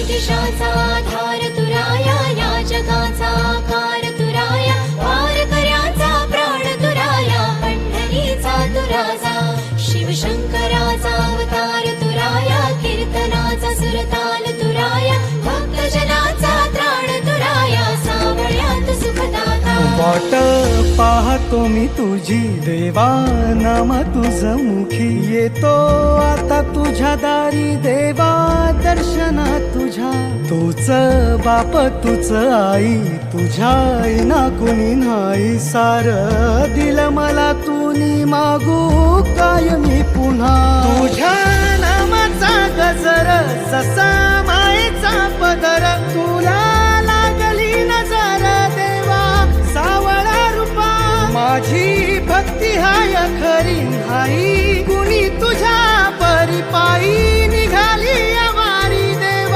दिशाचा आधार तुराया, या जगाचा आकार तुराया, वारकऱ्याचा प्राण तुराया, पंढरीचा तुराजा, शिवशंकराचा अवतार तुराया, कीर्तनाचा सुरताल तुराया, भक्तजनाचा त्राण तुराया, सावळ्यात सुखदाता. वाट पाहतो मी तुझी देवा, नाम तुझ मुखी येतो आता तुझ्या दारी देवा, दर्शना तुझ्या. तूच बाप तूच आई, तुझ्या ना कुणी नाही, सार दिल मला तूनी मागू काय मी पुन्हा. तुझ्या नामाचा गजर जसा